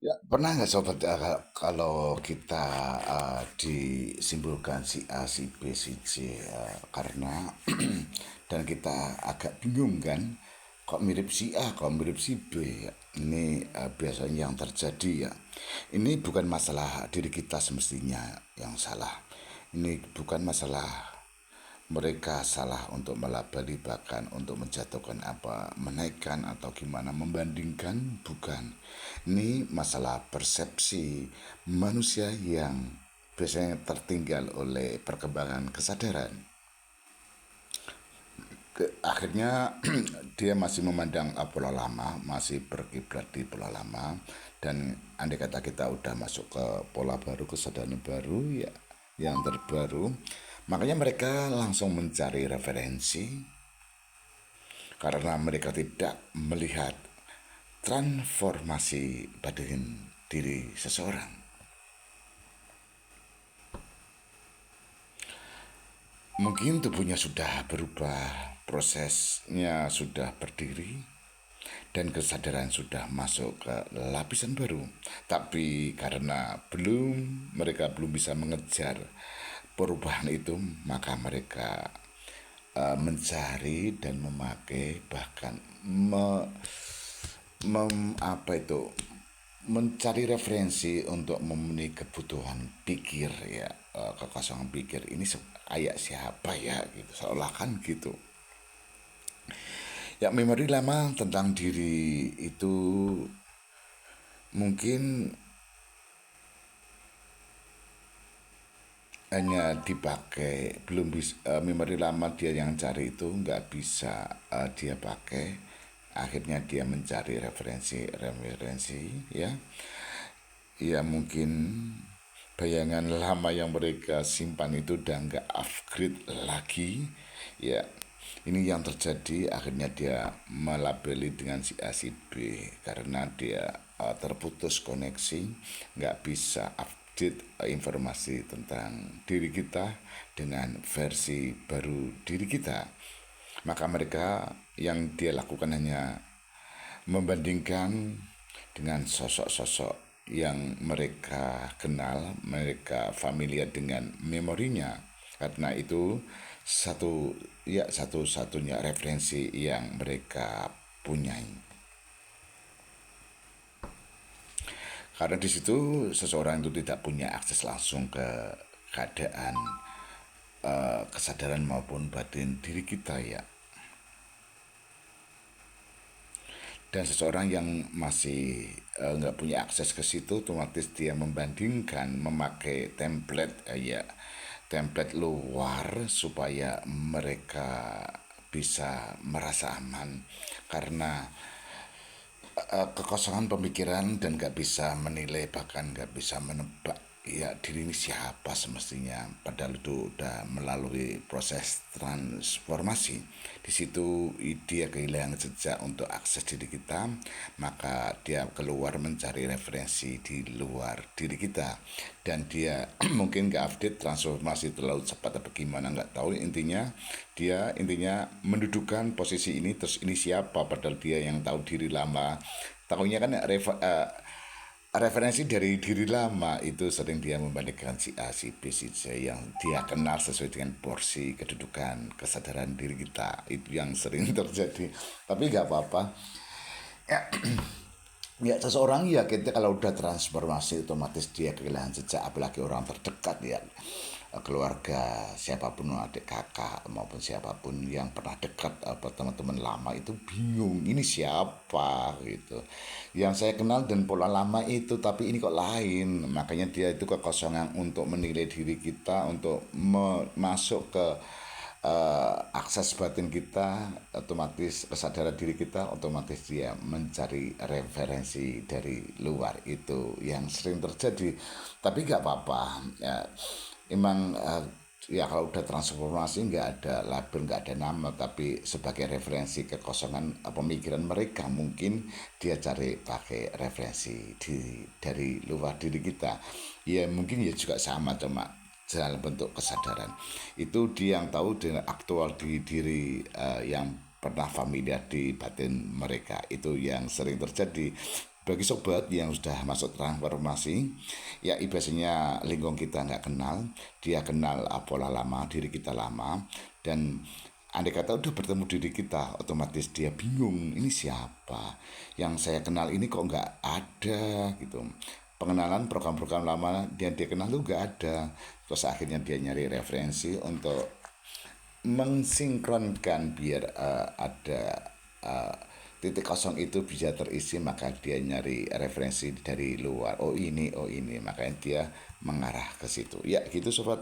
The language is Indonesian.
Ya, pernah nggak sobat kalau kita disimpulkan si A, si B, si C karena dan kita agak bingung kan, kok mirip si A, kok mirip si B ya. Ini biasanya yang terjadi ya. Ini bukan masalah diri kita semestinya yang salah. Ini bukan masalah mereka salah untuk melabeli, bahkan untuk menjatuhkan apa, menaikkan atau gimana, membandingkan, bukan. Ini masalah persepsi manusia yang biasanya tertinggal oleh perkembangan kesadaran. Akhirnya dia masih memandang pola lama, masih berkiblat di pola lama, dan andai kata kita udah masuk ke pola baru, kesadaran baru ya, yang terbaru, makanya mereka langsung mencari referensi karena mereka tidak melihat transformasi batin diri seseorang. Mungkin tubuhnya sudah berubah, prosesnya sudah berdiri, dan kesadaran sudah masuk ke lapisan baru. Tapi karena mereka belum bisa mengejar perubahan itu, maka mereka mencari dan memakai, bahkan apa itu, mencari referensi untuk memenuhi kebutuhan pikir ya, kekosongan pikir ini kayak siapa ya gitu, seolah kan gitu ya. Memori lama tentang diri itu mungkin hanya dipakai, belum bisa, memori lama dia yang cari itu nggak bisa dia pakai. Akhirnya dia mencari referensi ya. Ya mungkin bayangan lama yang mereka simpan itu udah nggak upgrade lagi ya. Ini yang terjadi, akhirnya dia melabeli dengan si A si B karena dia terputus koneksi, nggak bisa update informasi tentang diri kita dengan versi baru diri kita. Maka mereka yang dia lakukan hanya membandingkan dengan sosok-sosok yang mereka kenal, mereka familiar dengan memorinya. Karena itu satu-satunya referensi yang mereka punyai. Karena di situ seseorang itu tidak punya akses langsung ke keadaan kesadaran maupun batin diri kita ya. Dan seseorang yang masih nggak punya akses ke situ, otomatis dia membandingkan memakai template ya, template luar supaya mereka bisa merasa aman karena kekosongan pemikiran dan gak bisa menilai, bahkan gak bisa menebak ya diri ini siapa semestinya, padahal itu udah melalui proses transformasi. Di situ dia kehilangan jejak untuk akses diri kita, maka dia keluar mencari referensi di luar diri kita, dan dia mungkin gak update, transformasi terlalu cepat atau gimana nggak tahu. Intinya mendudukan posisi ini, terus ini siapa, padahal dia yang tahu diri lama. Tahunya kan referensi dari diri lama itu sering dia membandingkan si A, si B, si C yang dia kenal sesuai dengan porsi kedudukan kesadaran diri kita. Itu yang sering terjadi. Tapi nggak apa-apa. Ya, ya seseorang ya, kita kalau udah transformasi otomatis dia kehilangan jejak, apalagi orang terdekat ya, keluarga, siapapun, adik kakak maupun siapapun yang pernah dekat, apa teman-teman lama itu bingung ini siapa gitu, yang saya kenal dan pola lama itu, tapi ini kok lain. Makanya dia itu kekosongan untuk menilai diri kita, untuk masuk ke akses batin kita, otomatis kesadaran diri kita, otomatis dia mencari referensi dari luar. Itu yang sering terjadi, tapi nggak apa-apa ya. Emang ya kalau udah transformasi nggak ada label, nggak ada nama, tapi sebagai referensi kekosongan pemikiran mereka, mungkin dia cari pakai referensi dari luar diri kita. Ya mungkin ya juga sama, cuma dalam bentuk kesadaran. Itu dia yang tahu dengan aktual di diri yang pernah familiar di batin mereka. Itu yang sering terjadi. Bagi sobat yang sudah masuk transformasi, ya biasanya lingkungan kita nggak kenal, dia kenal pola lama, diri kita lama, dan andai kata udah bertemu diri kita, otomatis dia bingung, ini siapa? Yang saya kenal ini kok nggak ada gitu. Pengenalan program-program lama dia kenal tuh nggak ada. Terus akhirnya dia nyari referensi untuk mensinkronkan biar ada uh, titik kosong itu bisa terisi, maka dia nyari referensi dari luar, oh ini makanya dia mengarah ke situ ya gitu sobat.